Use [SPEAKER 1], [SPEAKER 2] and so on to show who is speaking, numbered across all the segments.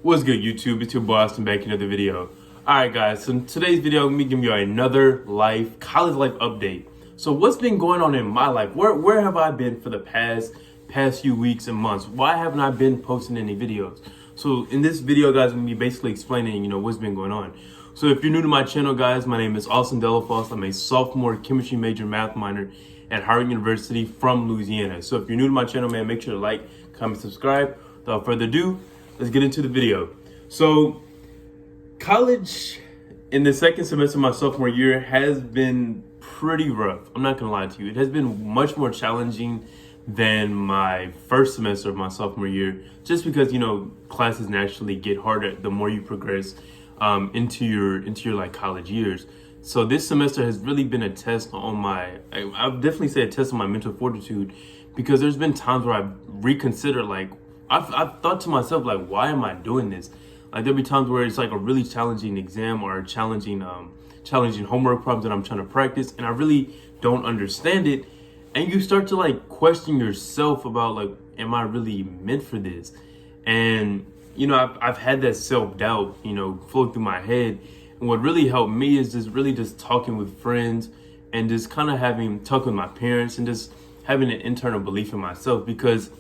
[SPEAKER 1] What's good, YouTube? It's your boy Austin back in another video. Alright guys, so in today's video, I'm gonna give you another college life update. So what's been going on in my life? Where have I been for the past few weeks and months? Why haven't I been posting any videos? So in this video, guys, I'm gonna be basically explaining, what's been going on. So if you're new to my channel, guys, my name is Austin Delafosse. I'm a sophomore chemistry major, math minor at Howard University from Louisiana. So if you're new to my channel, man, make sure to like, comment, subscribe. Without further ado, let's get into the video. So college in the second semester of my sophomore year has been pretty rough. I'm not gonna lie to you. It has been much more challenging than my first semester of my sophomore year, just because, classes naturally get harder the more you progress into your like college years. So this semester has really been a test on I'll definitely say a test on my mental fortitude, because there's been times where I've reconsidered, I've thought to myself, why am I doing this? There'll be times where it's like a really challenging exam or a challenging homework problems that I'm trying to practice, and I really don't understand it. And you start to question yourself about am I really meant for this? And I've had that self-doubt, flow through my head. And what really helped me is just talking with friends and just kind of talking with my parents and just having an internal belief in myself, because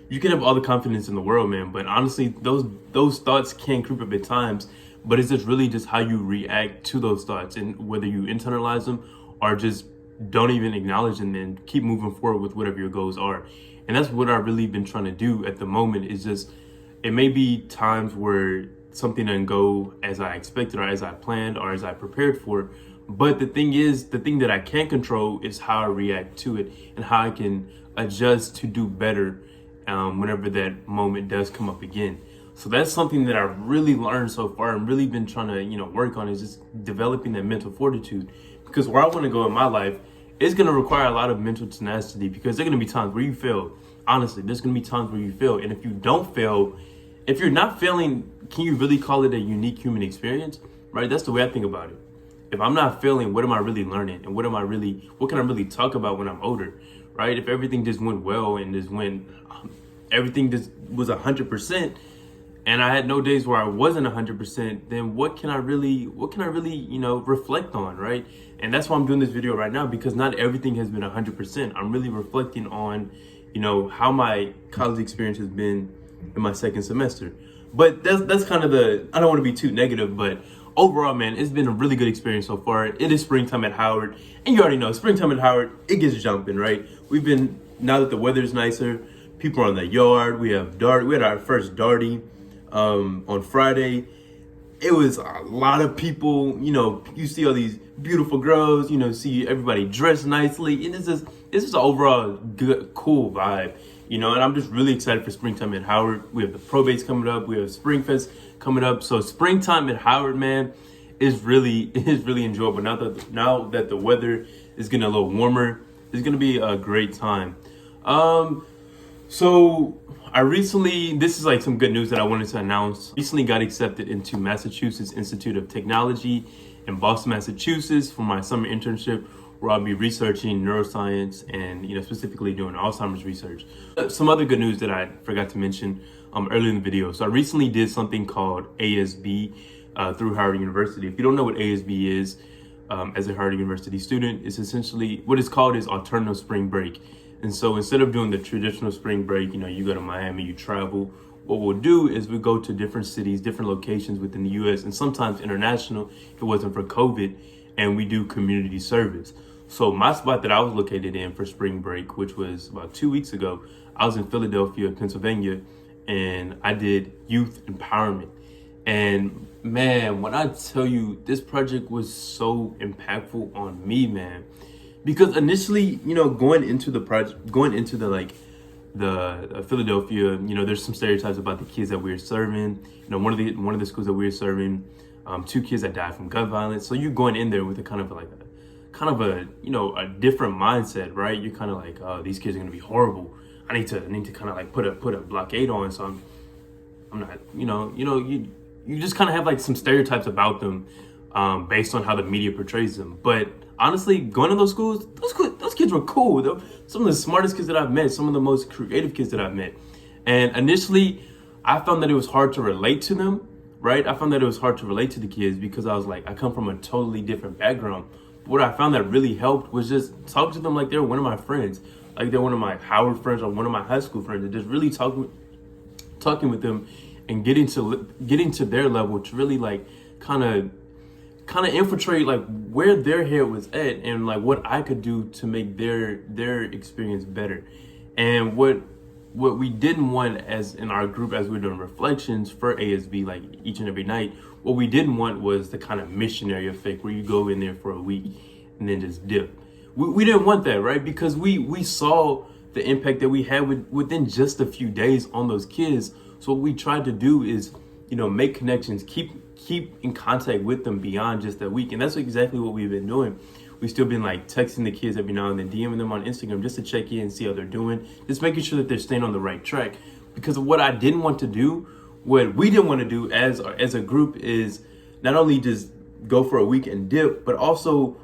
[SPEAKER 1] you can have all the confidence in the world, man, but honestly, those thoughts can creep up at times. But it's just really just how you react to those thoughts, and whether you internalize them or just don't even acknowledge them and keep moving forward with whatever your goals are. And that's what I've really been trying to do at the moment. Is just, it may be times where something doesn't go as I expected or as I planned or as I prepared for. But the thing that I can control is how I react to it and how I can adjust to do better whenever that moment does come up again. So that's something that I've really learned so far and really been trying to, work on, is just developing that mental fortitude. Because where I want to go in my life is going to require a lot of mental tenacity, because there are going to be times where you fail. Honestly, there's going to be times where you fail. And if you don't fail, if you're not failing, can you really call it a unique human experience? Right? That's the way I think about it. If I'm not failing, what am I really learning? And what can I really talk about when I'm older? Right? If everything just went well and everything just was 100%, and I had no days where I wasn't 100%, then what can I really, reflect on, right? And that's why I'm doing this video right now, because not everything has been 100%. I'm really reflecting on, how my college experience has been in my second semester. But that's kind of I don't want to be too negative, but overall, man, it's been a really good experience so far. It is springtime at Howard, and you already know, springtime at Howard, it gets jumping, right? Now that the weather's nicer, people are on the yard. We had our first darty on Friday. It was a lot of people. You see all these beautiful girls. See everybody dressed nicely, and it's just an overall good, cool vibe. And I'm just really excited for springtime at Howard. We have the probates coming up. We have Springfest coming up. So springtime at Howard, man, is really enjoyable. Now that the weather is getting a little warmer, it's gonna be a great time. So this is some good news that I wanted to announce. Recently got accepted into Massachusetts Institute of Technology in Boston, Massachusetts for my summer internship, where I'll be researching neuroscience and, specifically doing Alzheimer's research. Some other good news that I forgot to mention earlier in the video. So I recently did something called ASB through Howard University. If you don't know what ASB is, as a Howard University student, it's essentially what it's called is alternative spring break. And so instead of doing the traditional spring break, you go to Miami, you travel. What we'll do is we go to different cities, different locations within the U.S. and sometimes international if it wasn't for COVID, and we do community service. So my spot that I was located in for spring break, which was about 2 weeks ago, I was in Philadelphia, Pennsylvania, and I did youth empowerment. And man, when I tell you, this project was so impactful on me, man. Because initially, going into the Philadelphia, there's some stereotypes about the kids that we were serving. One of the schools that we were serving, 2 kids that died from gun violence. So you're going in there with a kind of a different mindset, right? You're kind of like, oh, these kids are gonna be horrible. I need to kind of put a blockade on. So I'm not, you just kind of have some stereotypes about them based on how the media portrays them. But honestly, going to those schools, those kids were cool. They're some of the smartest kids that I've met, some of the most creative kids that I've met. And initially, I found that it was hard to relate to them, right? I found that it was hard to relate to the kids because I was like, I come from a totally different background. But what I found that really helped was just talk to them like they're one of my friends, like they're one of my Howard friends or one of my high school friends, and just really talking with them and getting to their level to really like kind of infiltrate like where their head was at and like what I could do to make their experience better. And what we didn't want as in our group as we were doing reflections for ASB like each and every night, what we didn't want was the kind of missionary effect where you go in there for a week and then just dip. We didn't want that, right? Because we saw the impact that we had within just a few days on those kids. So what we tried to do is, make connections, keep in contact with them beyond just that week. And that's exactly what we've been doing. We've still been like texting the kids every now and then, DMing them on Instagram just to check in and see how they're doing, just making sure that they're staying on the right track. Because what I didn't want to do, what we didn't want to do as a group is not only just go for a week and dip, but also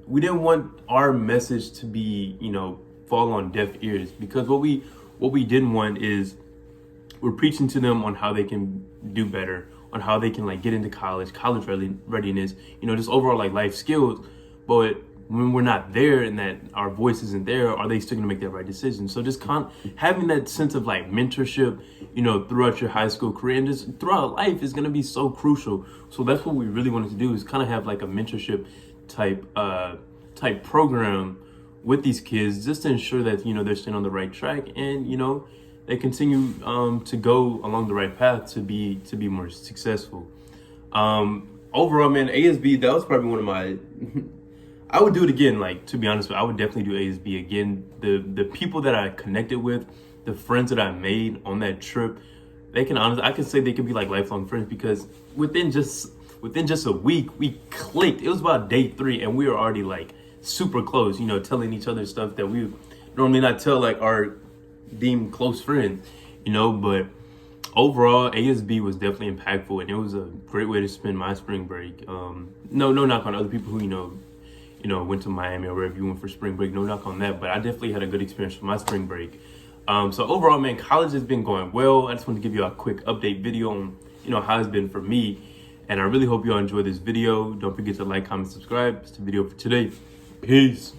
[SPEAKER 1] we didn't want our message to be, fall on deaf ears. Because what we didn't want is we're preaching to them on how they can do better, on how they can like get into college readiness, just overall like life skills. But when we're not there and that our voice isn't there, are they still gonna make that right decision? So just having that sense of like mentorship, throughout your high school career and just throughout life is gonna be so crucial. So that's what we really wanted to do, is kind of have like a mentorship type program with these kids, just to ensure that they're staying on the right track and they continue to go along the right path to be more successful. Overall, man, ASB, that was probably one of my I would do it again. Like, to be honest with you, I would definitely do ASB again. The people that I connected with, the friends that I made on that trip, I can say they could be like lifelong friends, because within just a week we clicked. It was about day 3 and we were already like super close, telling each other stuff that we normally not tell like our deemed close friends, but overall ASB was definitely impactful, and it was a great way to spend my spring break. No knock on other people who went to Miami or wherever you went for spring break, no knock on that, but I definitely had a good experience for my spring break. So overall, man, college has been going well. I just want to give you a quick update video on how it's been for me, and I really hope you all enjoy this video. Don't forget to like, comment, subscribe. It's the video for today. Peace.